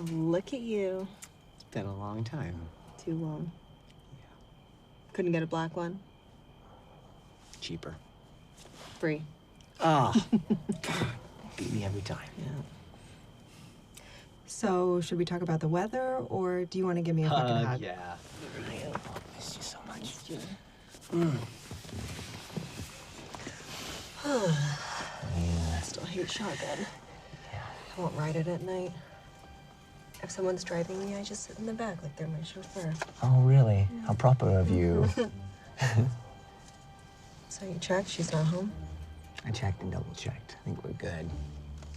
Look at you. It's been a long time. Too long. Yeah. Couldn't get a black one? Cheaper. Free. Oh. Beat me every time. Yeah. So, should we talk about the weather, or do you want to give me a fucking hug? Yeah. I miss you so much. I still hate shotgun. Yeah. I won't ride it at night. If someone's driving me, I just sit in the back like they're my chauffeur. Oh, really? How proper of you. So you checked? She's not home? I checked and double-checked. I think we're good.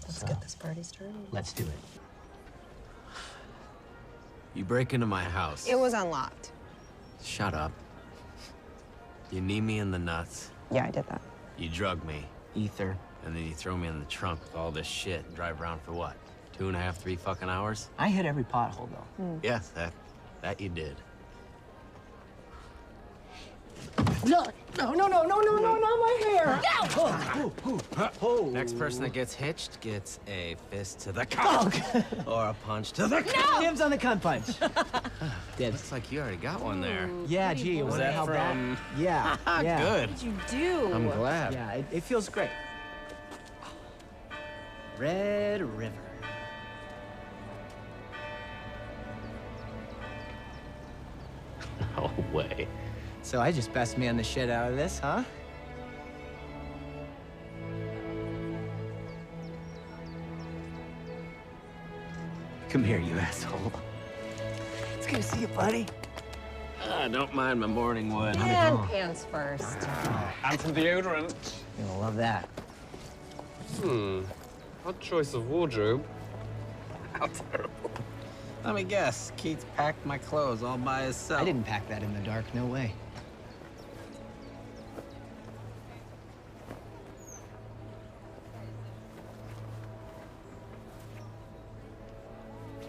Let's get this party started. Let's do it. You break into my house. It was unlocked. Shut up. You knee me in the nuts. Yeah, I did that. You drug me. Ether. And then you throw me in the trunk with all this shit and drive around for what? 2.5, 3 fucking hours? I hit every pothole, though. Yes, that you did. No, not my hair! No! Next person that gets hitched gets a fist to the cunt. Or a punch to the cunt. Dibs on the cunt punch. Dibs. Looks like you already got one there. Yeah, gee, Was wonder that how bad- from... Yeah, yeah. Good. What did you do? I'm glad. Yeah, it feels great. Red River. No way. So I just best man the shit out of this, huh? Come here, you asshole. It's good to see you, buddy. Don't mind my morning wood. And pants first. And some deodorant. You're gonna love that. Odd choice of wardrobe. How terrible. Let me guess. Keith packed my clothes all by himself. I didn't pack that in the dark, no way.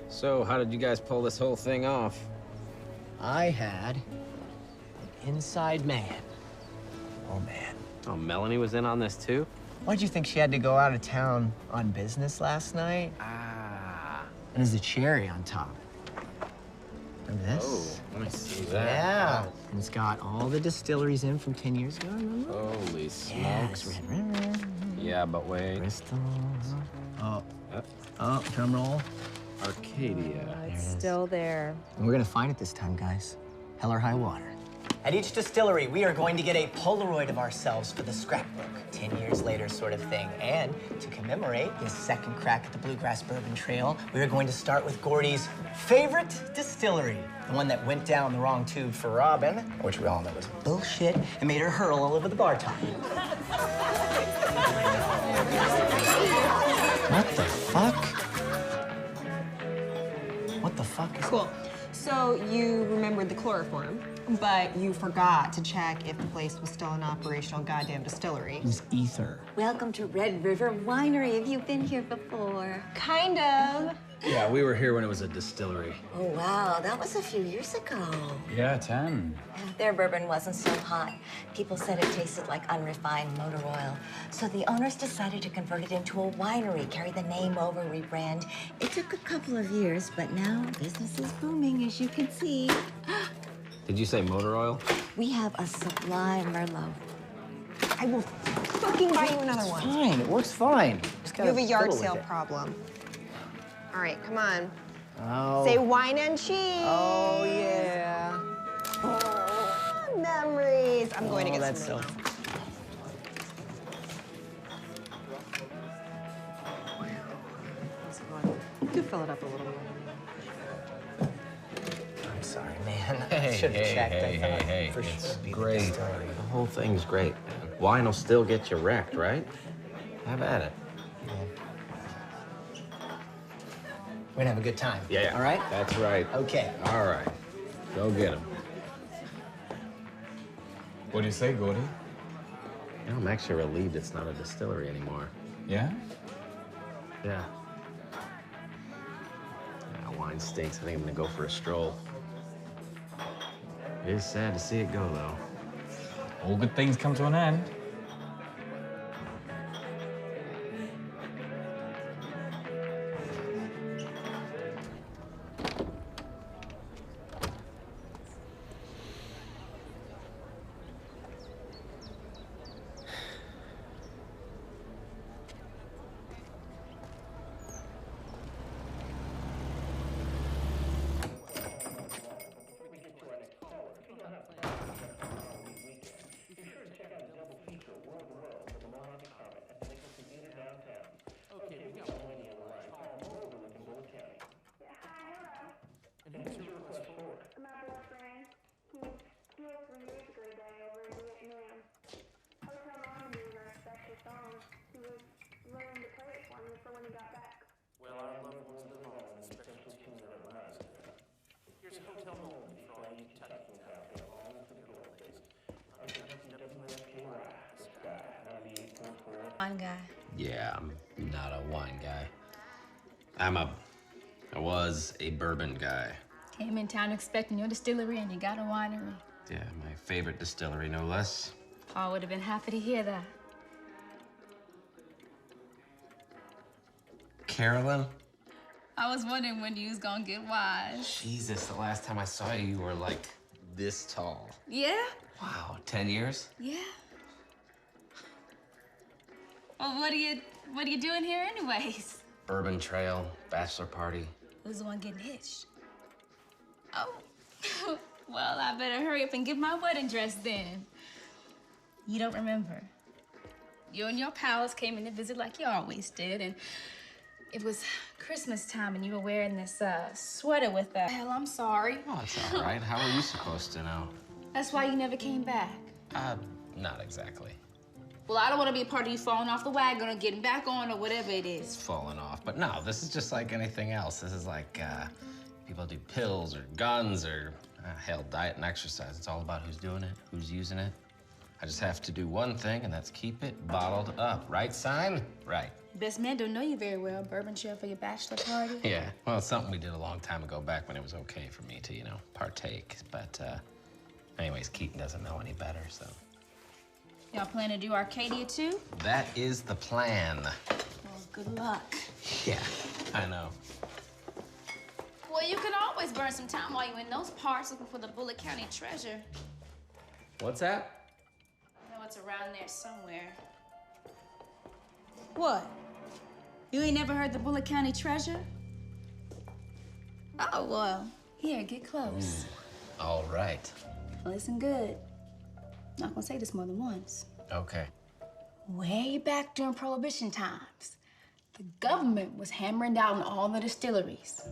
So, how did you guys pull this whole thing off? I had an inside man. Oh, man. Oh, Melanie was in on this too? Why'd you think she had to go out of town on business last night? Ah. And there's a cherry on top. And this? Oh, let me see that. Yeah. And it's got all the distilleries in from 10 years ago, remember? Holy Yes, smokes. Red River. Yeah, but wait. Bristol. Oh, drum roll. Arcadia. It's still there. And we're gonna find it this time, guys. Hell or high water. At each distillery, we are going to get a Polaroid of ourselves for the scrapbook. 10 years later sort of thing. And to commemorate his second crack at the Bluegrass Bourbon Trail, we are going to start with Gordy's favorite distillery. The one that went down the wrong tube for Robin, which we all know was bullshit, and made her hurl all over the bar top. What the fuck? What the fuck is Cool. So you remembered the chloroform, but you forgot to check if the place was still an operational goddamn distillery. It was ether. Welcome to Red River Winery. Have you been here before? Kind of. Yeah, we were here when it was a distillery. Oh, wow. That was a few years ago. Yeah, 10. Their bourbon wasn't so hot. People said it tasted like unrefined motor oil. So the owners decided to convert it into a winery, carry the name over, rebrand. It took a couple of years, but now business is booming, as you can see. Did you say motor oil? We have a sublime Merlot. I will fucking buy you another one. Fine, it works fine. Just You gotta have a yard fiddle with sale it. problem. All right, come on. Oh. Say wine and cheese. Oh, yeah. Memories. I'm going to get that's some so. now. You could fill it up a little more. I'm sorry, man. I Hey, should have hey, checked. hey, I thought hey, for hey. sure It's it'd be the great. distillery. The whole thing's great, man. Wine will still get you wrecked, right? Have at it. We're gonna have a good time. Yeah. All right? That's right. Okay. All right. Go get him. What do you say, Gordy? You know, I'm actually relieved it's not a distillery anymore. Yeah? Yeah. Wine stinks. I think I'm gonna go for a stroll. It is sad to see it go, though. All good things come to an end. Wine guy. Yeah, I'm not a wine guy. I was a bourbon guy. Came in town expecting your distillery and you got a winery. Yeah, my favorite distillery, no less. Paul would have been happy to hear that. Carolyn? I was wondering when you was gonna get wise. Jesus, the last time I saw you, you were like this tall. Yeah? Wow, 10 years? Yeah. Well, what are you doing here anyways? Bourbon Trail, bachelor party. Who's the one getting hitched? Oh, well, I better hurry up and get my wedding dress then. You don't remember. You and your pals came in to visit like you always did, and it was Christmas time and you were wearing this sweater with a... Hell, I'm sorry. Oh, it's all right. How are you supposed to know? That's why you never came back. Not exactly. Well, I don't want to be a part of you falling off the wagon or getting back on or whatever it It's is. falling off. But no, this is just like anything else. This is like people do pills or guns or hell, diet and exercise. It's all about who's doing it, who's using it. I just have to do one thing, and that's keep it bottled up. Right, Simon? Right. Best man don't know you very well. Bourbon trail for your bachelor party. Yeah, well, it's something we did a long time ago, back when it was okay for me to, partake. But anyways, Keaton doesn't know any better, so. Y'all plan to do Arcadia too? That is the plan. Well, good luck. Yeah, I know. Well, you can always burn some time while you're in those parts looking for the Bullitt County treasure. What's that? I know it's around there somewhere. What? You ain't never heard the Bullitt County treasure? Oh, well, here, get close. All right. Listen good. Not gonna say this more than once. Okay. Way back during Prohibition times, the government was hammering down on all the distilleries.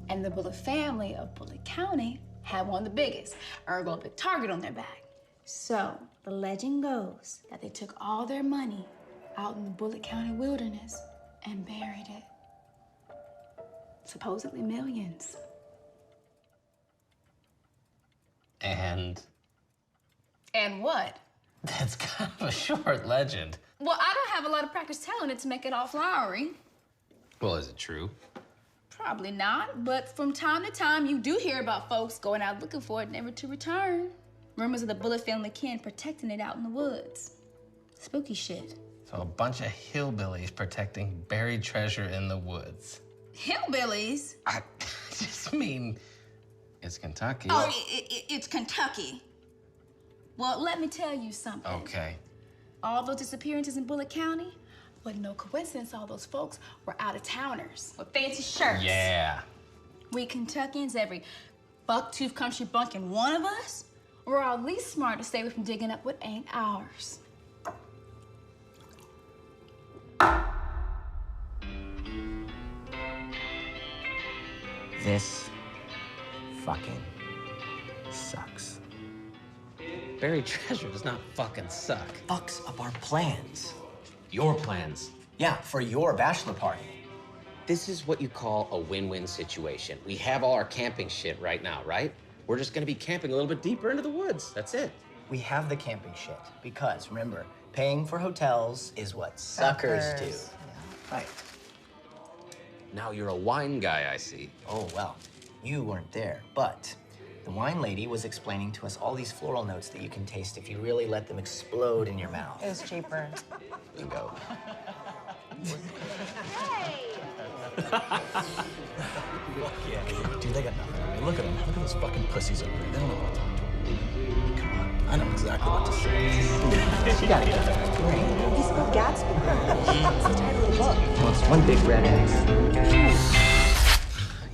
And the Bullitt family of Bullitt County had one of the biggest, ergo a big target on their back. So the legend goes that they took all their money out in the Bullitt County wilderness and buried it. Supposedly millions. And And what? that's kind of a short legend. Well, I don't have a lot of practice telling it to make it all flowery. Well, is it true? Probably not, but from time to time, you do hear about folks going out looking for it, never to return. Rumors of the Bullitt family kin protecting it out in the woods. Spooky shit. So a bunch of hillbillies protecting buried treasure in the woods. Hillbillies? I just mean, it's Kentucky. Oh, it's Kentucky. Well, let me tell you something. Okay. All those disappearances in Bullitt County, but no coincidence all those folks were out-of-towners with fancy shirts. Yeah. We Kentuckians, every buck-tooth country bumpkin one of us, we're all at least smart to stay away from digging up what ain't ours. This fucking sucks. Buried treasure does not fucking suck. Fucks up our plans. Your plans. Yeah, for your bachelor party. This is what you call a win-win situation. We have all our camping shit right now, right? We're just gonna be camping a little bit deeper into the woods. That's it. We have the camping shit because, remember, paying for hotels is what suckers do. Right. Now you're a wine guy, I see. Oh, well, you weren't there, but the wine lady was explaining to us all these floral notes that you can taste if you really let them explode in your mouth. It was cheaper. Bingo. Dude, they got nothing. I mean, look at them. Look at those fucking pussies over there. They don't know how to talk to him. Come on. I know exactly what to say. She got it. Great. He spelled Gatsby. That's the title of the book. Well, it's one big red X.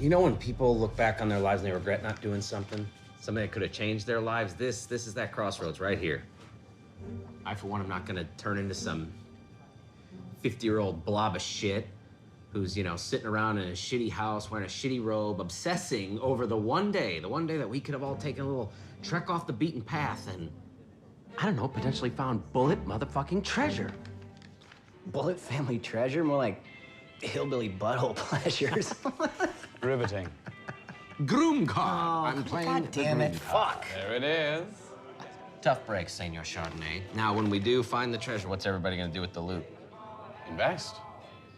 You know when people look back on their lives and they regret not doing something? Something that could have changed their lives? This is that crossroads right here. I, for one, am not gonna turn into some 50-year-old blob of shit who's, you know, sitting around in a shitty house, wearing a shitty robe, obsessing over the one day that we could have all taken a little trek off the beaten path and, I don't know, potentially found bullet motherfucking treasure. Bullet family treasure? More like hillbilly butthole pleasures. Riveting. Groom car. I'm playing. God damn it. Fuck. There it is. Tough break, Senor Chardonnay. Now, when we do find the treasure, what's everybody gonna do with the loot? Invest.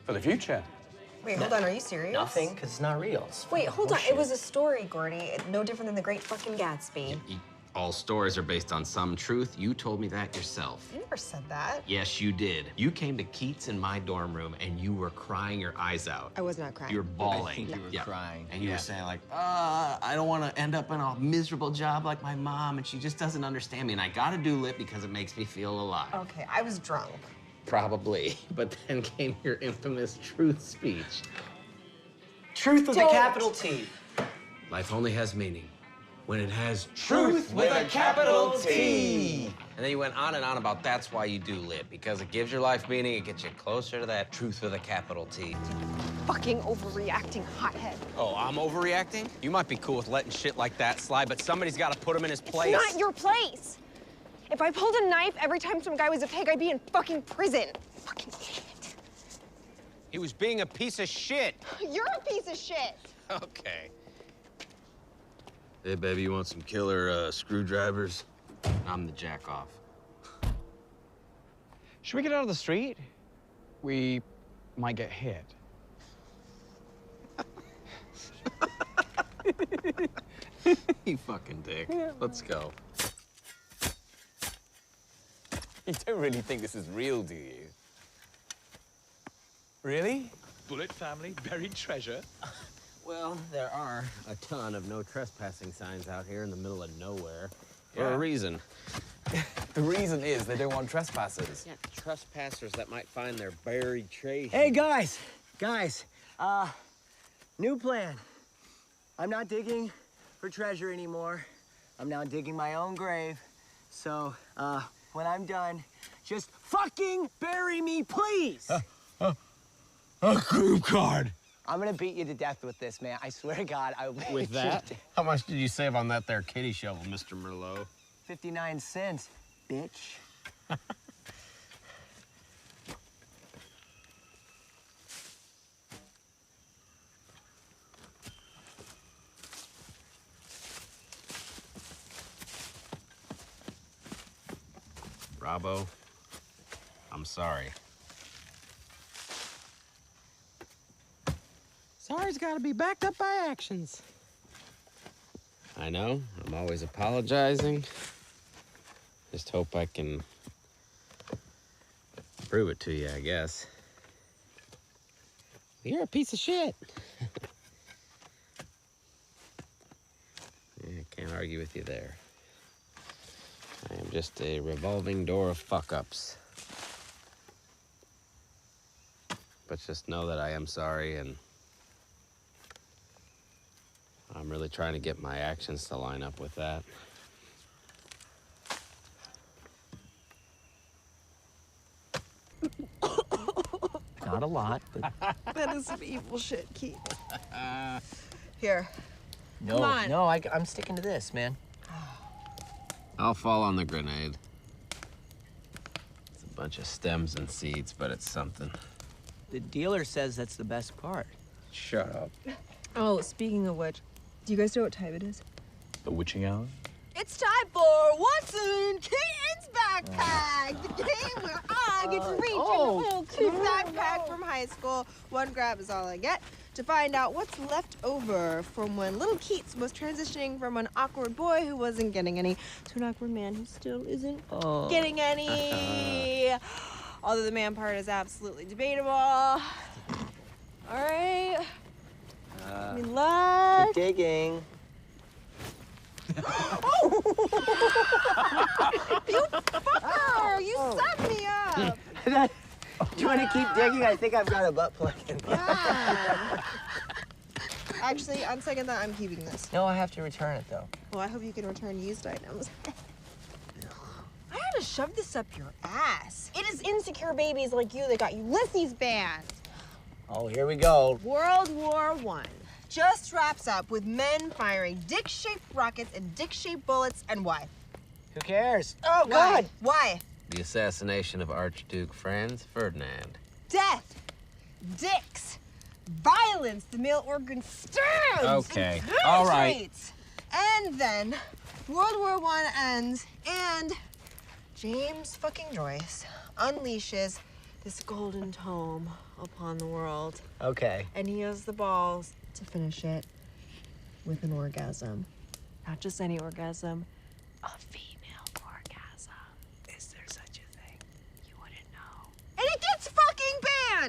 For the future. Wait, hold on, are you serious? Nothing, because it's not real. It's Wait, hold on. bullshit. It was a story, Gordy. No different than the Great fucking Gatsby. All stories are based on some truth. You told me that yourself. You never said that. Yes, you did. You came to Keats in my dorm room and you were crying your eyes out. I was not crying. You were bawling. I think you were crying. And you were saying like, I don't want to end up in a miserable job like my mom and she just doesn't understand me and I gotta do lit because it makes me feel alive. Okay, I was drunk. Probably. But then came your infamous truth speech. Truth with a capital T. Life only has meaning when it has Truth with a capital T. And then you went on and on about that's why you do lit, because it gives your life meaning, it gets you closer to that truth with a capital T. Fucking overreacting hothead. Oh, I'm overreacting? You might be cool with letting shit like that slide, but somebody's got to put him in his place. It's not your place. If I pulled a knife every time some guy was a pig, I'd be in fucking prison. Fucking idiot. He was being a piece of shit. You're a piece of shit. Okay. Hey, baby, you want some killer screwdrivers? I'm the jack off. Should we get out of the street? We might get hit. You fucking dick. Let's go. You don't really think this is real, do you? Really? Bullet family, buried treasure. Well, there are a ton of no trespassing signs out here in the middle of nowhere. For a reason. The reason is they don't want trespassers. Yeah, trespassers that might find their buried treasure. Hey, guys, new plan. I'm not digging for treasure anymore. I'm now digging my own grave. So, when I'm done, just fucking bury me, please. A group card. I'm gonna beat you to death with this, man. I swear to God, I will beat With you that? to death. How much did you save on that there kitty shovel, Mr. Merlot? 59 cents, bitch. Bravo, I'm sorry. Sorry's gotta be backed up by actions. I know, I'm always apologizing. Just hope I can prove it to you, I guess. You're a piece of shit. Yeah, I can't argue with you there. I am just a revolving door of fuck-ups. But just know that I am sorry and I'm really trying to get my actions to line up with that. Not a lot, but That is some evil shit, Keith. Here. no, Come on. no, I'm sticking to this, man. I'll fall on the grenade. It's a bunch of stems and seeds, but it's something. The dealer says that's the best part. Shut up. Oh, speaking of which, do you guys know what time it is? The witching hour? It's time for What's in Keaton's Backpack, the game where I get to reach in the whole Keaton backpack from high school. One grab is all I get to find out what's left over from when little Keats was transitioning from an awkward boy who wasn't getting any to an awkward man who still isn't getting any. Although the man part is absolutely debatable. All right. Good luck. Keep digging. Oh! You fucker! You set me up! Do you want to keep digging? I think I've got a butt plug in there. God. Actually, on second thought, I'm keeping this. No, I have to return it, though. Well, I hope you can return used items. I had to shove this up your ass. It is insecure babies like you that got Ulysses banned. Oh, here we go. World War I just wraps up with men firing dick-shaped rockets and dick-shaped bullets, and why? Who cares? Oh, Why? God! Why? The assassination of Archduke Franz Ferdinand. Death, dicks, violence, the male organ stabs. Okay, and all right. penetrates. And then World War I ends, and James fucking Joyce unleashes this golden tome upon the world. Okay. And he has the balls to finish it with an orgasm. Not just any orgasm, a female orgasm. Is there such a thing? You wouldn't know. And it gets fucking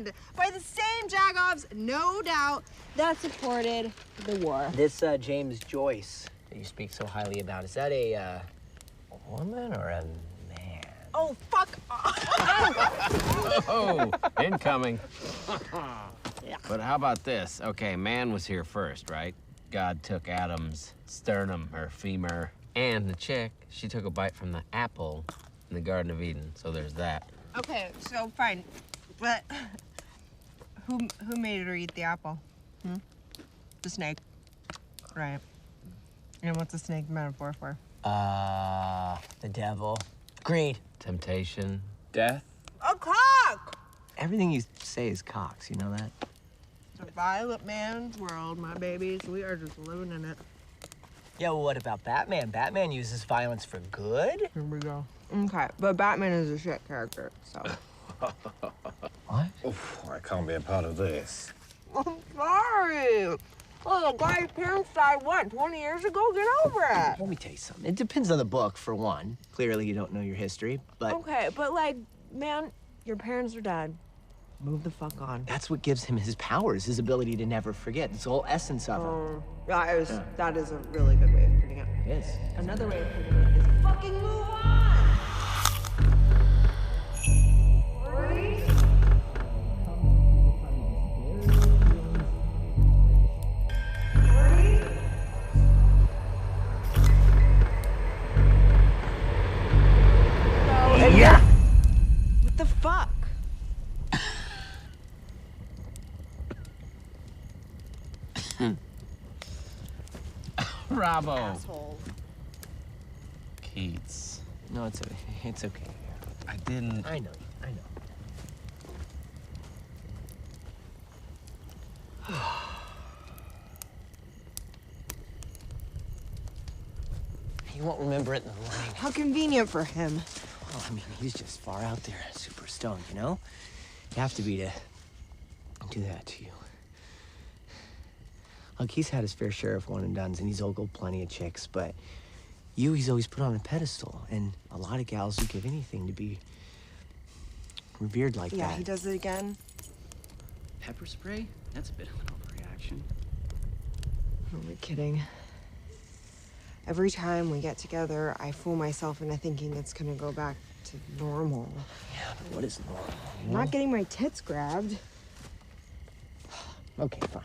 banned by the same jagoffs, no doubt, that supported the war. This James Joyce that you speak so highly about, is that a woman or a man? Oh, fuck off. Oh, incoming. Yeah. But how about this? Okay, man was here first, right? God took Adam's sternum, or femur, and the chick, she took a bite from the apple in the Garden of Eden, so there's that. Okay, so fine, but who made her eat the apple? The snake, right? And what's the snake metaphor for? The devil. Greed. Temptation. Death? A cock! Everything you say is cocks, you know that? It's a violent man's world, my babies. We are just living in it. Yeah, well, what about Batman? Batman uses violence for good? Here we go. Okay, but Batman is a shit character, so. What? Oof, I can't be a part of this. I'm sorry. Oh, the guy's parents died, what, 20 years ago? Get over it. Let me tell you something. It depends on the book, for one. Clearly, you don't know your history, but Okay, but like, man, your parents are dead. Move the fuck on. that's what gives him his powers, his ability to never forget. It's the whole essence of him. That is a really good way of putting it. It is. Another way of putting it is fucking move on! Yeah! What the fuck? Bravo. Asshole. Keats. No, it's okay. It's okay. I didn't. I know. He won't remember it in the morning. How convenient for him. Well, I mean, he's just far out there, super stoned, you know? You have to be to do that to you. Look, he's had his fair share of one and dones, and he's ogled plenty of chicks, but he's always put on a pedestal, and a lot of gals would give anything to be revered like that. Yeah, he does it again. Pepper spray? That's a bit of an overreaction. Who am I kidding? Every time we get together, I fool myself into thinking it's gonna go back to normal. Yeah, but what is normal? I'm not getting my tits grabbed. Okay, fine.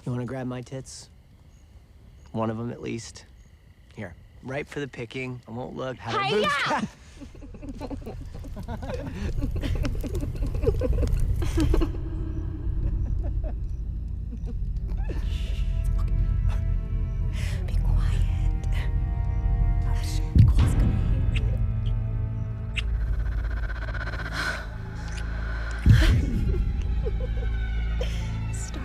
You want to grab my tits? One of them, at least. Here, ripe for the picking. I won't look. Have Hi-ya! Be quiet. Nicole's gonna hear it. Stop.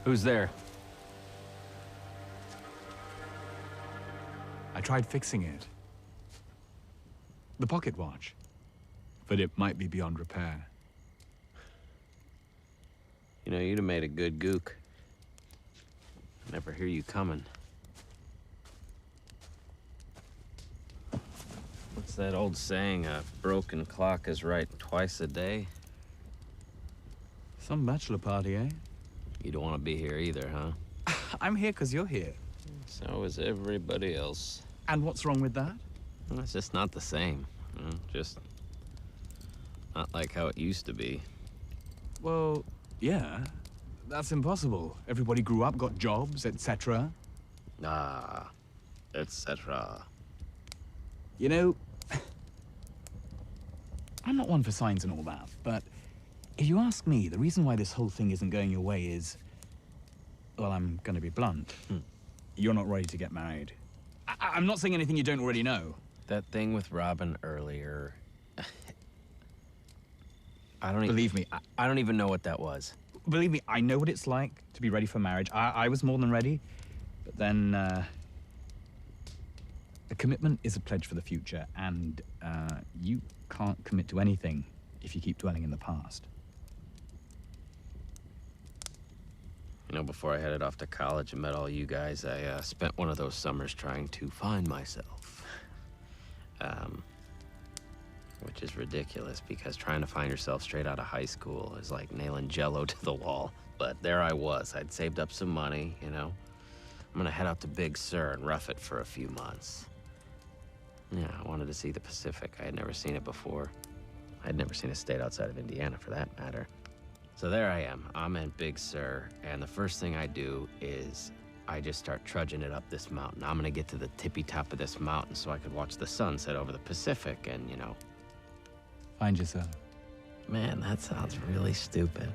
Who's there? I tried fixing it. The pocket watch. But it might be beyond repair. You know, you'd have made a good gook. Never hear you coming. What's that old saying? A broken clock is right twice a day? Some bachelor party, eh? You don't want to be here either, huh? I'm here because you're here. So is everybody else. And what's wrong with that? Well, it's just not the same. You know? Just not like how it used to be. Well, yeah. That's impossible. Everybody grew up, got jobs, etc. Ah, etc. You know, I'm not one for signs and all that, but if you ask me, the reason why this whole thing isn't going your way is, well, I'm going to be blunt. You're not ready to get married. I'm not saying anything you don't already know. That thing with Robin earlier... I don't Believe me, I don't even know what that was. Believe me, I know what it's like to be ready for marriage. I was more than ready, but then, a commitment is a pledge for the future, and you can't commit to anything if you keep dwelling in the past. You know, before I headed off to college and met all you guys, I spent one of those summers trying to find myself. Which is ridiculous, because trying to find yourself straight out of high school is like nailing Jell-O to the wall. But there I was. I'd saved up some money, you know. I'm gonna head out to Big Sur and rough it for a few months. Yeah, I wanted to see the Pacific. I had never seen it before. I'd never seen a state outside of Indiana, for that matter. So there I am. I'm in Big Sur, and the first thing I do is I just start trudging it up this mountain. I'm gonna get to the tippy top of this mountain so I could watch the sunset over the Pacific and, you know. Find yourself. Man, that sounds really stupid.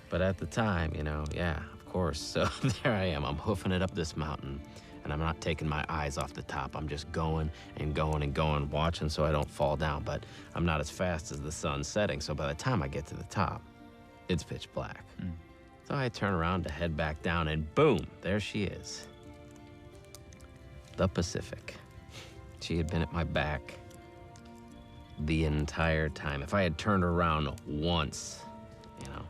But at the time, you know, yeah, of course. So there I am. I'm hoofing it up this mountain, and I'm not taking my eyes off the top. I'm just going and going and going, watching so I don't fall down. But I'm not as fast as the sun setting, so by the time I get to the top, it's pitch black. So I turn around to head back down, and boom, there she is. The Pacific. She had been at my back the entire time. If I had turned around once, you know,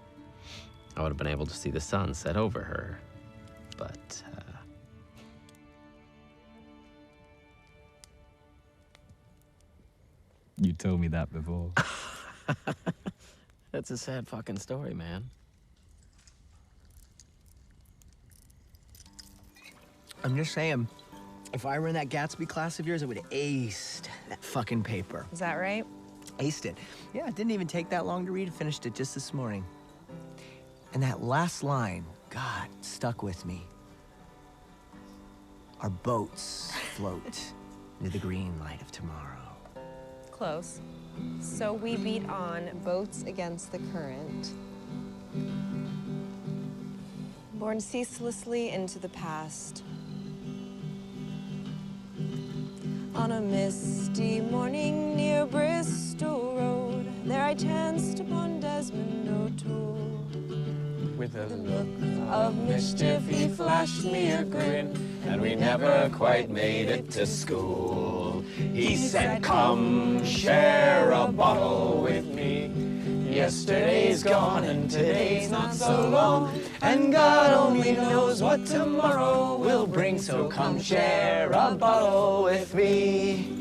I would have been able to see the sun set over her. But, You told me that before. That's a sad fucking story, man. I'm just saying, if I were in that Gatsby class of yours, I would have aced that fucking paper. Is that right? Aced it. Yeah, it didn't even take that long to read. Finished it just this morning. And that last line, God, stuck with me. Our boats float into the green light of tomorrow. close. So we beat on boats against the current. Borne ceaselessly into the past. On a misty morning near Bristol Road, there I chanced upon Desmond O'Toole. With a Look of mischief he flashed me a grin, And we never quite made it to school. He said, come share a bottle with me. Yesterday's gone and today's not so long. And God only knows what tomorrow will bring. So come share a bottle with me.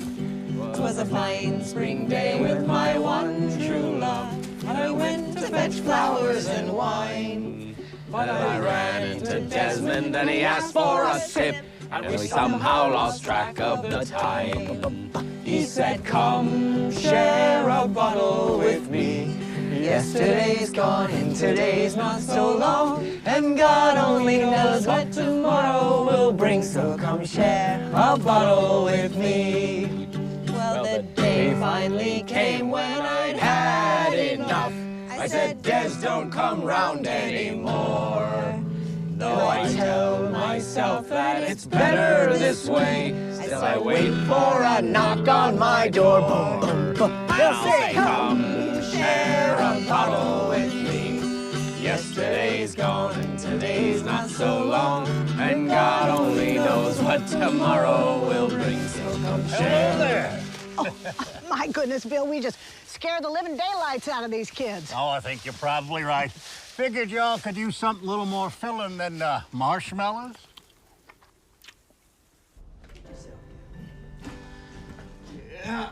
'Twas a fine spring day with my one true love. I went to fetch flowers and wine. But I ran into Desmond and he asked for a sip. And we somehow lost track of the time. He said, come share a bottle with me. Yesterday's gone and today's not so long. And God only knows what tomorrow will bring. So come share a bottle with me. Well, the day finally came when I'd had enough. I said, Des, don't come round anymore. Though I tell myself that it's better this way, still I wait for a knock on my door. Boom, boom, boom. I'll say, come share a bottle with me. Yesterday's gone and today's not so long. And God only knows what tomorrow will bring. So come share there. Oh, my goodness, Bill, we just scared the living daylights out of these kids. Oh, I think you're probably right. Figured y'all could use something a little more filling than marshmallows. Yeah.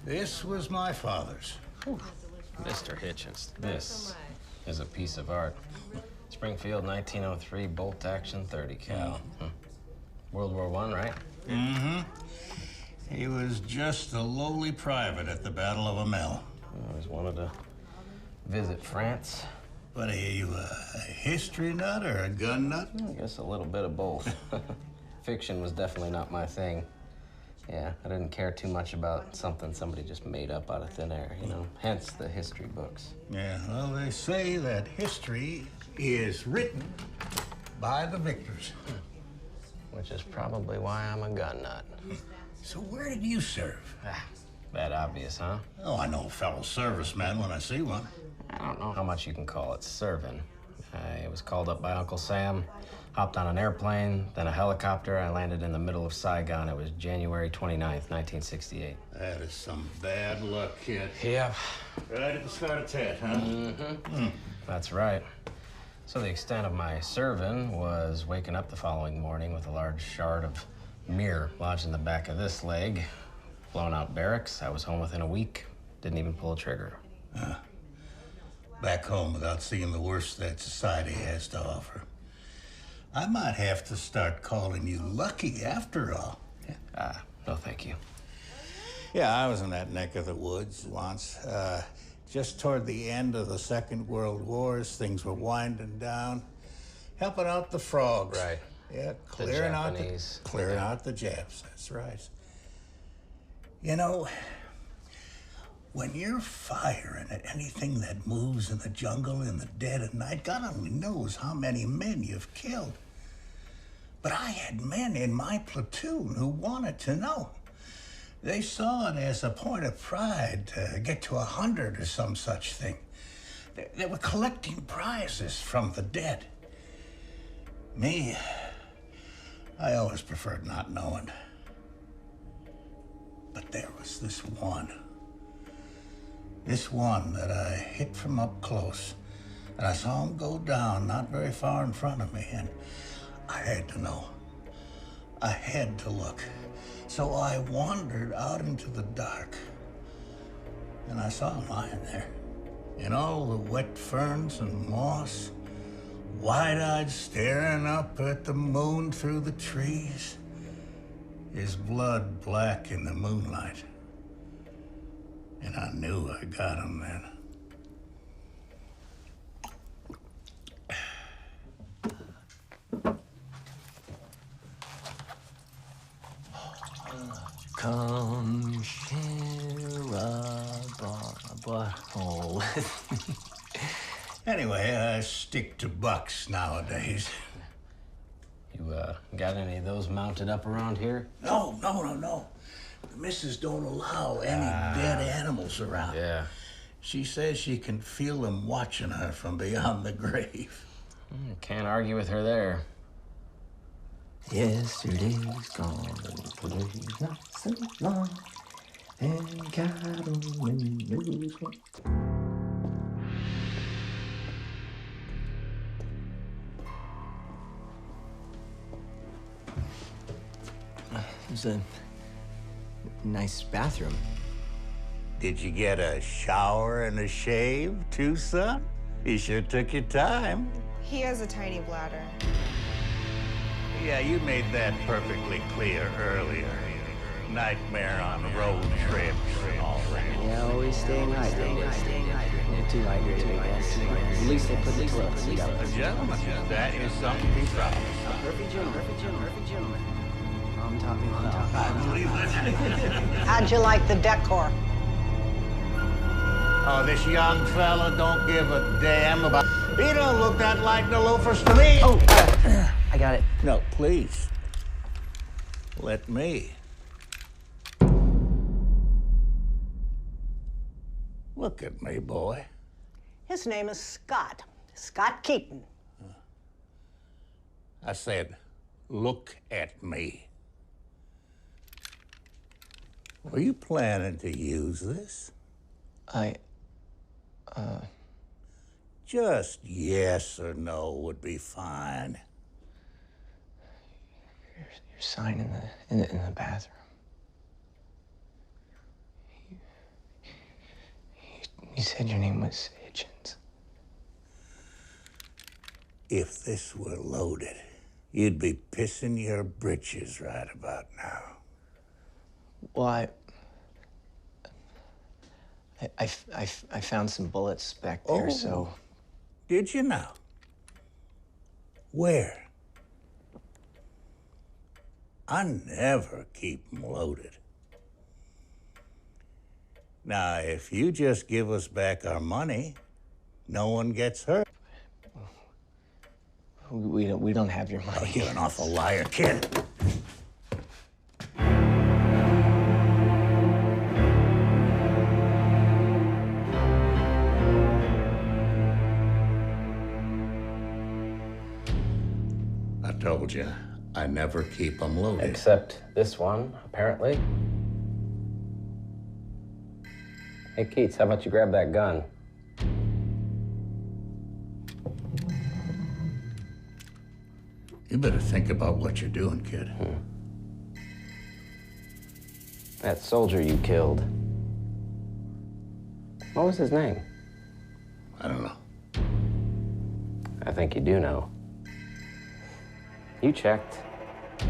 This was my father's. Mr. Hitchens, this is a piece of art. Springfield, 1903, bolt action, 30 cal. World War I, right? Mm-hmm. He was just a lowly private at the Battle of Amel. I always wanted to visit France. But are you a history nut or a gun nut? I guess a little bit of both. Fiction was definitely not my thing. Yeah, I didn't care too much about something somebody just made up out of thin air, you know? Hence the history books. Yeah, well, they say that history is written by the victors. Which is probably why I'm a gun nut. So where did you serve? That obvious, huh? Oh, I know a fellow serviceman when I see one. I don't know how much you can call it serving. I was called up by Uncle Sam, hopped on an airplane, then a helicopter. I landed in the middle of Saigon. It was January 29th, 1968. That is some bad luck, kid. Yeah. Right at the start of Tet, huh? Mm-hmm. That's right. So the extent of my serving was waking up the following morning with a large shard of mirror lodged in the back of this leg. Blown out barracks. I was home within a week. Didn't even pull a trigger. Back home without seeing the worst that society has to offer. I might have to start calling you lucky after all. No thank you. Yeah, I was in that neck of the woods once. Just toward the end of the Second World War, as things were winding down, helping out the frogs. Right. Yeah, The Japanese. clearing out the Japs, that's right. You know, when you're firing at anything that moves in the jungle in the dead of night, God only knows how many men you've killed. But I had men in my platoon who wanted to know. They saw it as a point of pride to get to 100 or some such thing. They were collecting prizes from the dead. Me, I always preferred not knowing. But there was this one that I hit from up close. And I saw him go down not very far in front of me, and I had to know. I had to look. So I wandered out into the dark, and I saw him lying there in all the wet ferns and moss, wide-eyed staring up at the moon through the trees, his blood black in the moonlight. And I knew I got him then. Come share butthole. Anyway, I stick to bucks nowadays. You, got any of those mounted up around here? No. The missus don't allow any dead animals around. Yeah. She says she can feel them watching her from beyond the grave. Can't argue with her there. Yesterday's gone, today's not so long, and God only knows what. There's a nice bathroom. Did you get a shower and a shave, too, son? You sure took your time. He has a tiny bladder. Yeah, you made that perfectly clear earlier. Nightmare on road trips and all that. Yeah, always staying hydrated. They're too hydrated, I guess. At least they put the toilet seat up. Gentlemen, that is something to be proud of. Perfect gentleman. Mom taught me well. I believe it. How'd you like the decor? Oh, this young fella don't give a damn about... He don't look that like the loafers to me. Oh, I got it. No, please. Let me. Look at me, boy. His name is Scott. Scott Keaton. I said, look at me. Were you planning to use this? Just yes or no would be fine. Your sign in the bathroom. You said your name was Hitchens. If this were loaded, you'd be pissing your britches right about now. Well, I found some bullets back there, so... Did you now? Where? I never keep them loaded. Now, if you just give us back our money, no one gets hurt. We don't have your money. Oh, you're an awful liar, kid. I told you, I never keep them loaded. Except this one, apparently. Hey, Keats, how about you grab that gun? You better think about what you're doing, kid. That soldier you killed. What was his name? I don't know. I think you do know. You checked.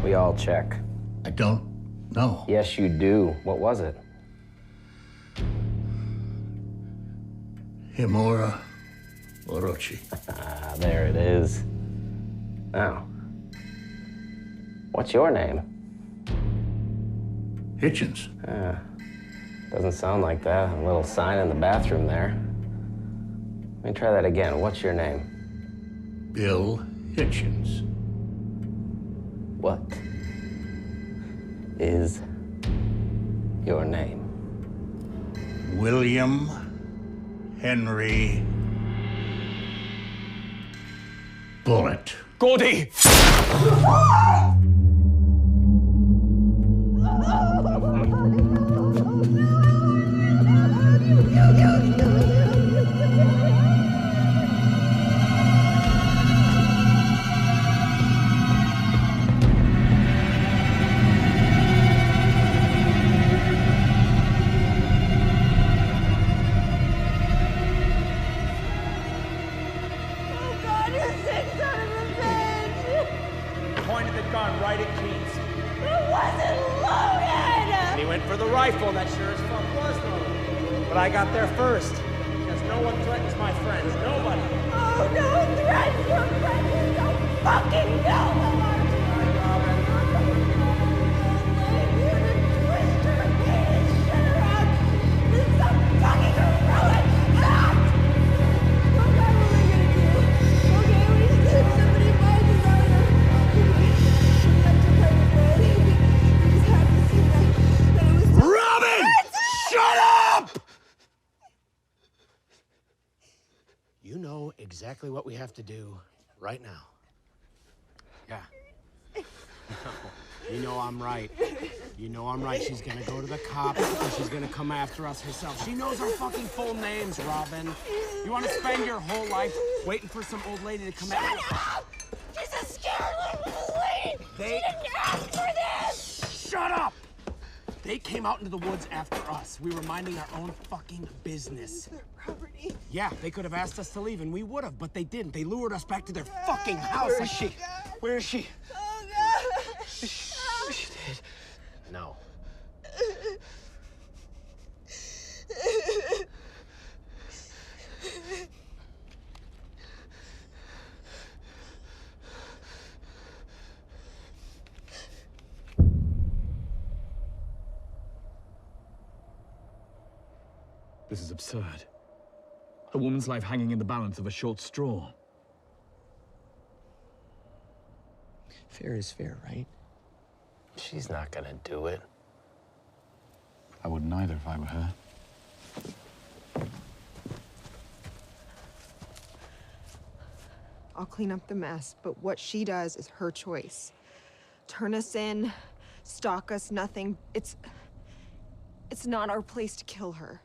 We all check. I don't know. Yes, you do. What was it? Himura Orochi. Ah, there it is. Now, what's your name? Hitchens. Doesn't sound like that. A little sign in the bathroom there. Let me try that again. What's your name? Bill Hitchens. What is your name? William Henry Bullet. Gordy! Pointed the gun right at Keats. It wasn't loaded! And he went for the rifle, that sure as fuck was loaded. But I got there first, because no one threatens my friends. Nobody. Oh, no threats! Your friends don't fucking know them! Twist her, shut her up! This is a fucking heroic! exactly what we have to do right now. Yeah. You know I'm right. You know I'm right. She's gonna go to the cops and she's gonna come after us herself. She knows our fucking full names, Robin. You wanna spend your whole life waiting for some old lady to come after you? Shut up! She's a scared little lady! She didn't ask for this! Shut up! They came out into the woods after us. We were minding our own fucking business. Their property. Yeah, they could have asked us to leave, and we would have, but they didn't. They lured us back to their fucking house. Where is she? Where is she? Oh, God. She did. No. This is absurd. A woman's life hanging in the balance of a short straw. Fair is fair, right? She's not gonna do it. I wouldn't either if I were her. I'll clean up the mess, but what she does is her choice. Turn us in, stalk us, nothing. It's not our place to kill her.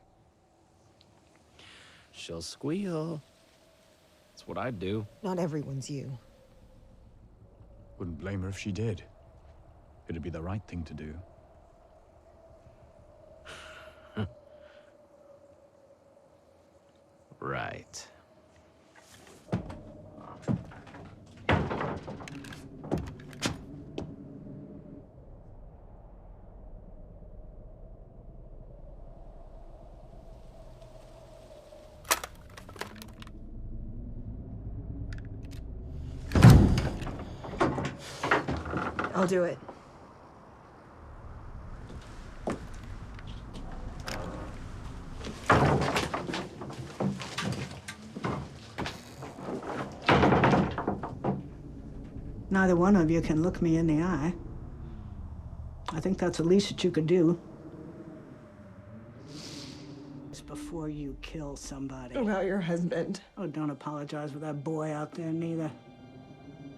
She'll squeal. That's what I'd do. Not everyone's you. Wouldn't blame her if she did. It'd be the right thing to do. Right. I'll do it. Neither one of you can look me in the eye. I think that's the least that you could do. Just before you kill somebody. About your husband. Oh, don't apologize for that boy out there, neither.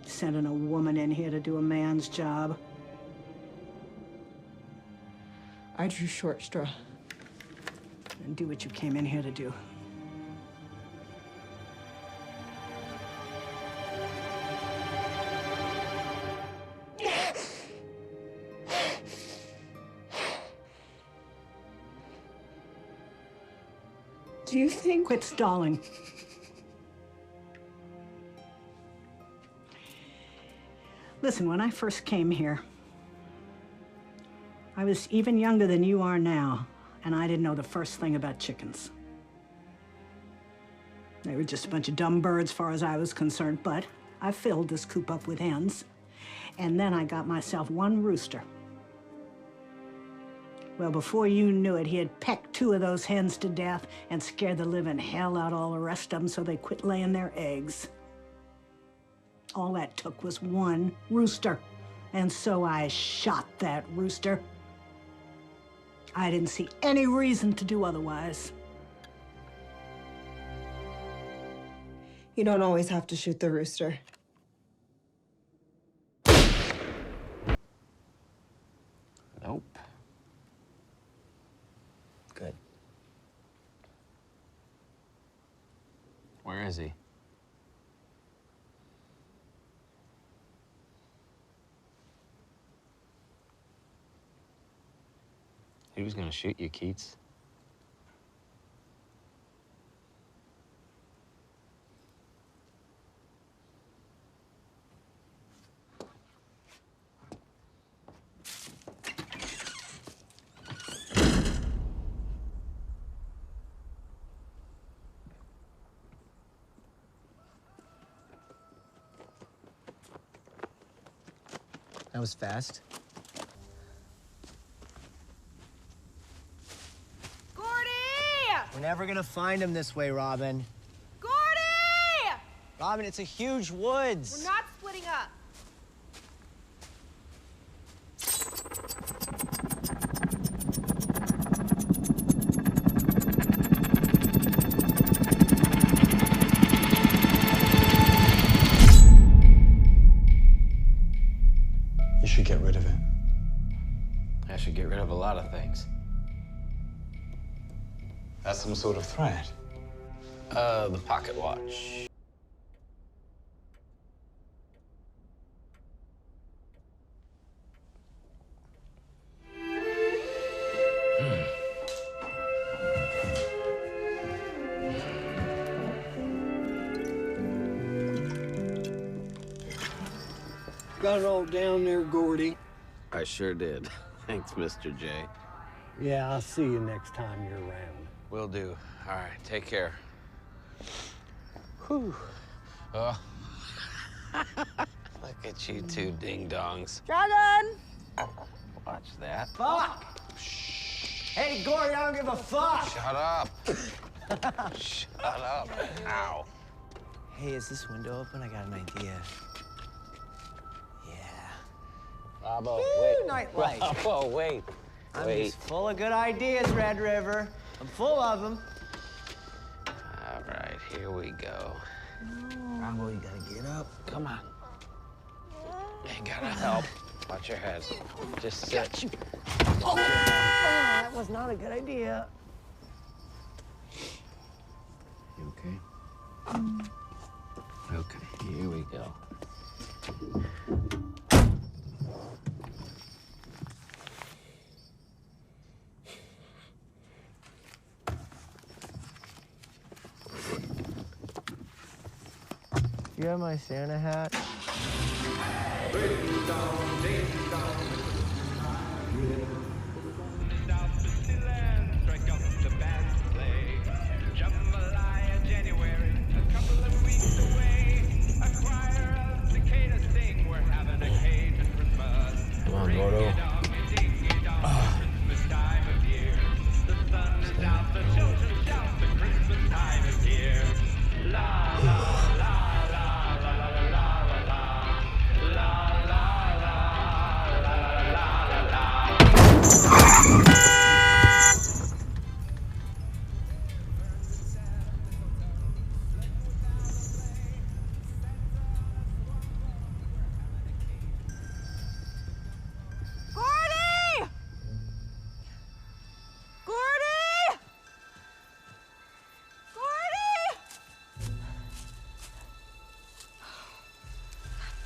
Sending a woman in here to do a man's job. I drew short straw. And do what you came in here to do. Do you think... Quit stalling. Listen, when I first came here, I was even younger than you are now, and I didn't know the first thing about chickens. They were just a bunch of dumb birds, as far as I was concerned, but I filled this coop up with hens, and then I got myself one rooster. Well, before you knew it, he had pecked 2 of those hens to death and scared the living hell out of all the rest of them so they quit laying their eggs. All that took was one rooster, and so I shot that rooster. I didn't see any reason to do otherwise. You don't always have to shoot the rooster. Nope. Good. Where is he? He was gonna shoot you, Keats. That was fast. Gordy! We're never gonna find him this way, Robin. Gordy! Robin, it's a huge woods. We're not splitting up. I should get rid of a lot of things. That's some sort of threat. The pocket watch. Got it all down there, Gordy? I sure did. Thanks, Mr. J. Yeah, I'll see you next time you're around. Will do. All right, take care. Whew. Oh. Look at you two ding-dongs. Dragon! Watch that. Fuck! Hey, Gordy, I don't give a fuck! Shut up. Shut up. Ow. Hey, is this window open? I got an idea. Bravo, Woo, wait. nightlight. Bravo, wait. I'm Wait. just full of good ideas, Red River. I'm full of them. All right, here we go. Bravo, you gotta get up. Come on. Ain't gotta help. Watch your head. Just sit. Oh, that was not a good idea. You okay? Okay, here we go. You have my Santa hat? Come on, Gordo. Gordy! Gordy! Gordy!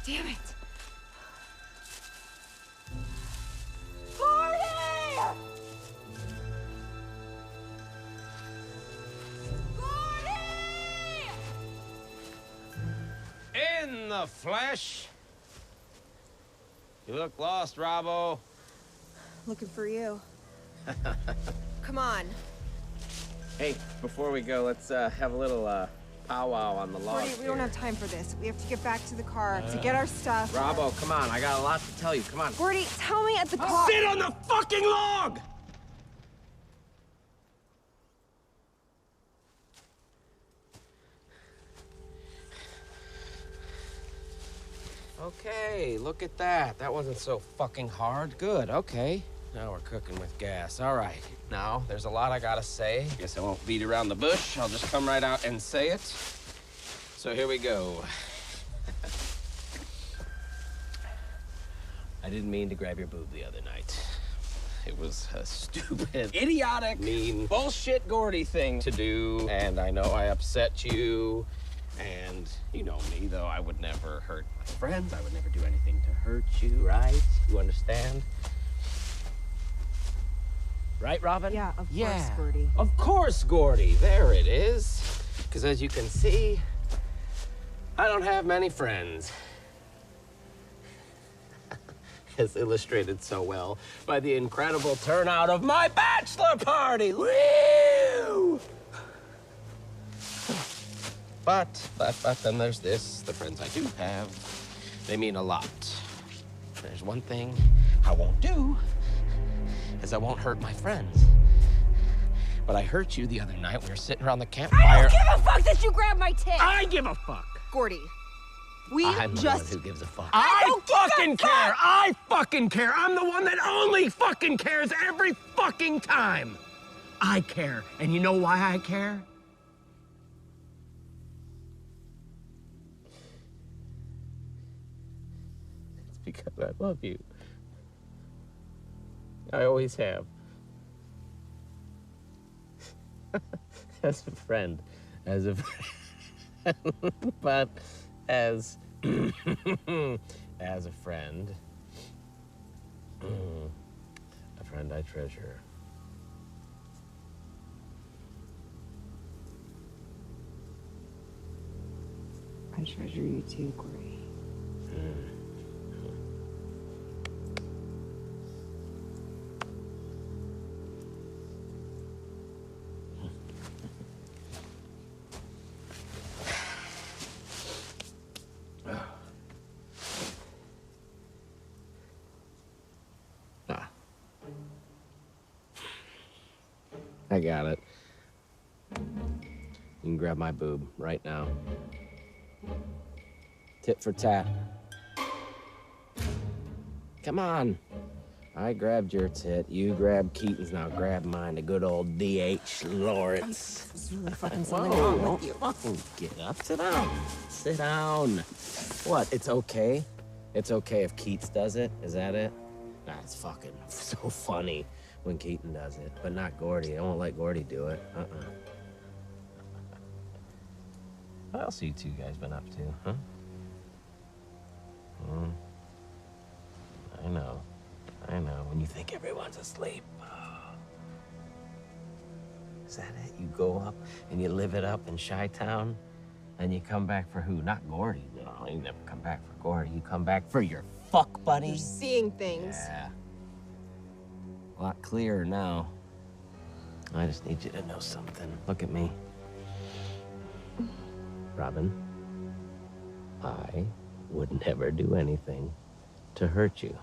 Damn it. Gordy! In the flesh. You look lost, Robbo. Looking for you. Come on. Hey, before we go, let's have a little powwow on the log. Gordy, we don't have time for this. We have to get back to the car to get our stuff. Robbo, come on. I got a lot to tell you. Come on. Gordy, tell me at the car. Sit on the fucking log! Okay, look at that. That wasn't so fucking hard. Good, okay. Now we're cooking with gas. All right. Now, there's a lot I gotta say. Guess I won't beat around the bush. I'll just come right out and say it. So here we go. I didn't mean to grab your boob the other night. It was a stupid, idiotic, mean, bullshit Gordy thing to do. And I know I upset you. And you know me, though, I would never hurt my friends. I would never do anything to hurt you, right? You understand? Right, Robin? Yeah, of course, Gordy. Of course, Gordy. There it is. Because as you can see, I don't have many friends. As illustrated so well by the incredible turnout of my bachelor party. Woo! But then there's this. The friends I do have, they mean a lot. There's one thing I won't do, is I won't hurt my friends. But I hurt you the other night. We were sitting around the campfire. I don't give a fuck that you grabbed my tit! I give a fuck! Gordy, we I'm the just... one who gives a fuck. I I fucking care! I fucking care! I'm the one that only fucking cares every fucking time! I care. And you know why I care? It's because I love you. I always have. As a friend. As a friend. But as... as a friend. A friend I treasure. I treasure you too, Gordy. I got it. You can grab my boob right now. Tit for tat. Come on. I grabbed your tit. You grabbed Keaton's. Now grab mine. The good old D.H. Lawrence. There's really fucking something wrong with you. Whoa, get up. Sit down. Sit down. What? It's okay? It's okay if Keats does it? Is that it? That's fucking so funny when Keaton does it, but not Gordy. I won't let Gordy do it. What else have you two guys been up to, huh? I know. When you think everyone's asleep. Is that it? You go up and you live it up in Chi-Town, and you come back for who? Not Gordy. No, you never come back for Gordy. You come back for your fuck buddy. You're seeing things. Yeah. A lot clearer now. I just need you to know something. Look at me. Robin, I would never do anything to hurt you.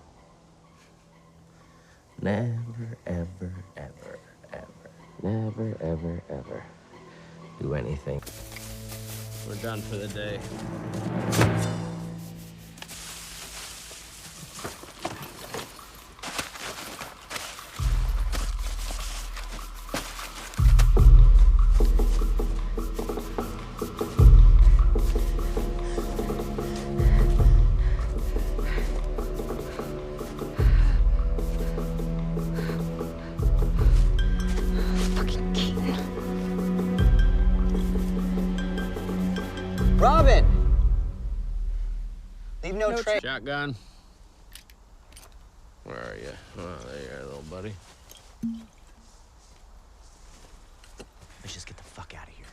Never, ever, ever, ever, never, ever, ever do anything. We're done for the day. Robin! Leave no trace. Shotgun. Where are you? Oh, there you are, little buddy. Let's just get the fuck out of here.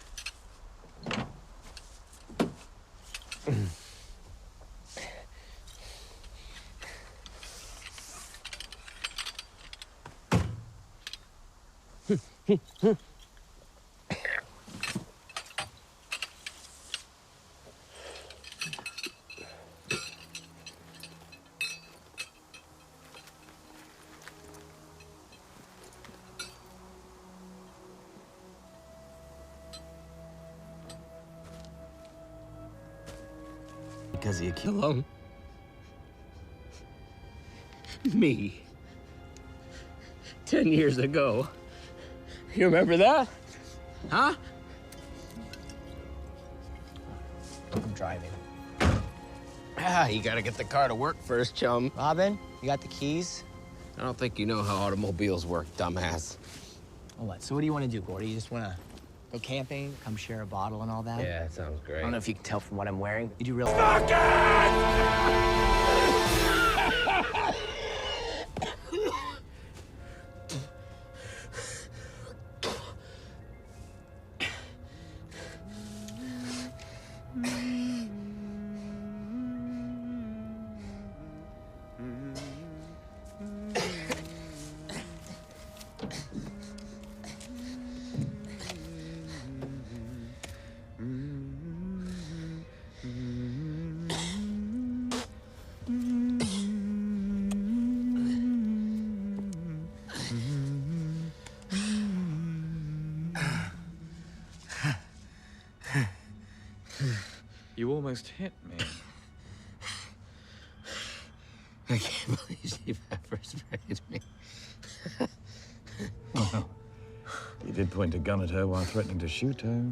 Because you kill him. Me. 10 years ago. You remember that? Huh? I'm driving. Ah, you gotta get the car to work first, chum. Robin, you got the keys? I don't think you know how automobiles work, dumbass. Oh, what? So what do you want to do, Gordy? You just want to go camping, come share a bottle and all that? Yeah, that sounds great. I don't know if you can tell from what I'm wearing. You do real... You almost hit me. I can't believe you ever sprayed me. Well, you did point a gun at her while threatening to shoot her.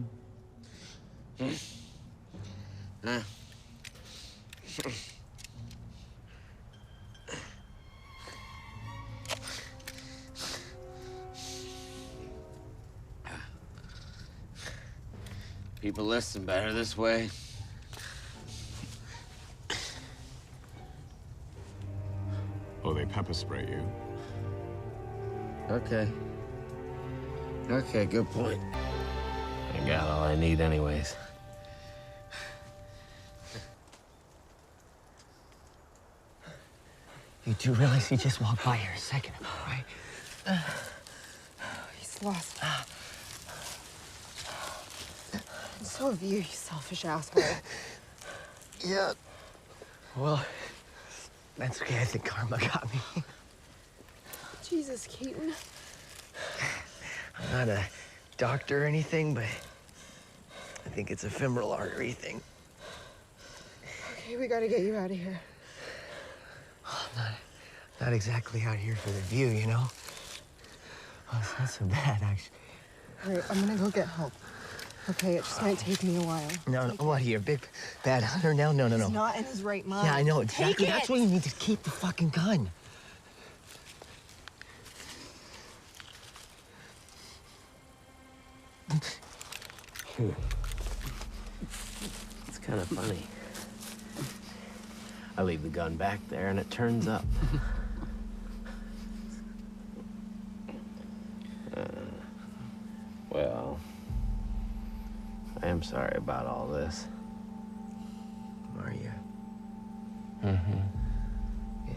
People listen better this way. Or they pepper spray you. Okay. Okay, good point. I got all I need anyways. You do realize he just walked by here a second ago, right? He's lost. And so have you, you selfish asshole. Yeah. Well, that's okay. I think karma got me. Jesus, Keaton. I'm not a doctor or anything, but I think it's a femoral artery thing. Okay, we gotta get you out of here. Not exactly out here for the view, you know? Oh, it's not so bad, actually. All right, I'm gonna go get help. Okay, it just might take me a while. No, what are you, a big bad hunter now? No. He's not in his right mind. Yeah, I know, exactly. Take That's it. why you need to keep the fucking gun. It's kind of funny. I leave the gun back there and it turns up. Well, I am sorry about all this. Are you? Mm-hmm.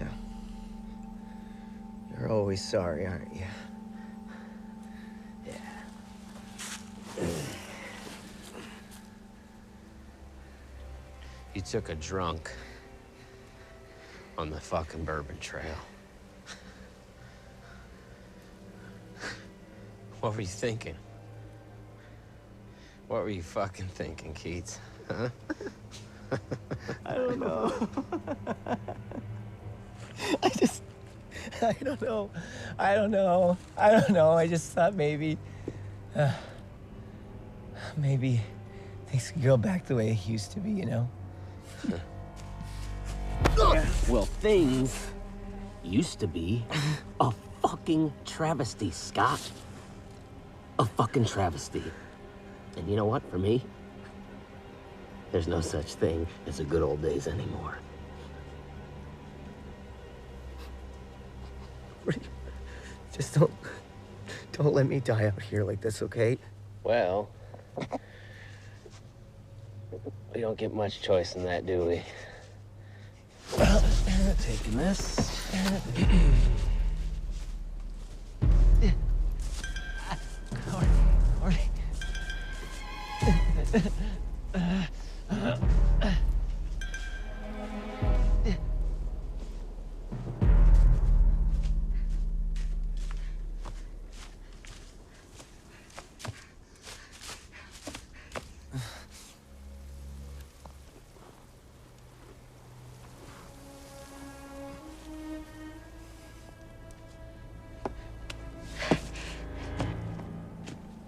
Yeah. You're always sorry, aren't you? You took a drunk on the fucking Bourbon Trail. What were you thinking? What were you fucking thinking, Keats? Huh? I don't know. I don't know. I just thought maybe things could go back the way it used to be, you know? Well, things used to be a fucking travesty, Scott. A fucking travesty. And you know what, for me, there's no such thing as the good old days anymore. Just don't let me die out here like this, okay? Well, we don't get much choice in that, do we? Taking this.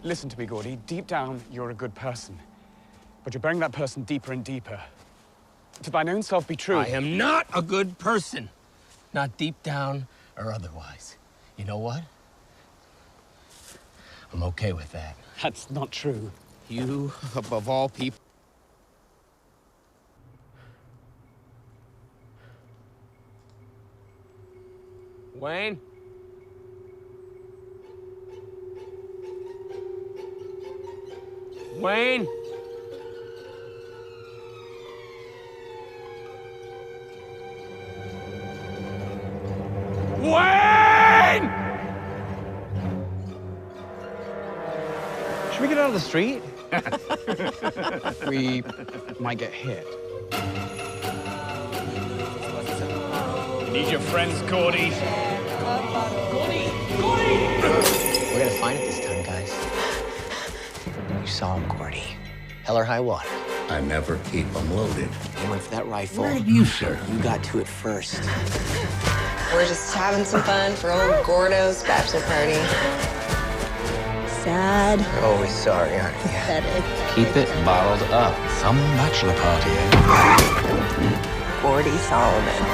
Listen to me, Gordy. Deep down, you're a good person. But you're burying that person deeper and deeper. To thine own self be true. I am not a good person. Not deep down or otherwise. You know what? I'm okay with that. That's not true. You, above all people. Wayne? Wayne? Wayne! Should we get out of the street? We might get hit. You need your friends, Gordy. We're gonna find it this time, guys. You saw him, Gordy. Hell or high water. I never keep them loaded. You went for that rifle. Where did you, sir? You got to it first. We're just having some fun for old Gordo's bachelor party. Sad. You're always sorry, aren't you? Pathetic. Keep it bottled up. Some bachelor party, eh? Gordy Solomon.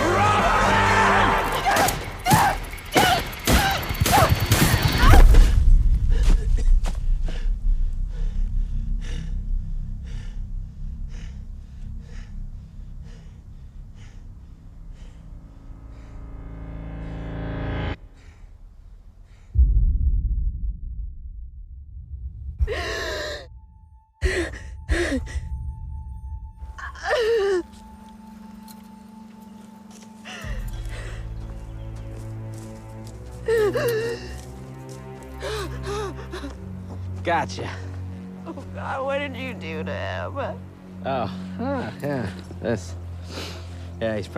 Gotcha. Oh, God, what did you do to him? Oh, yeah, this. Yeah, he's probably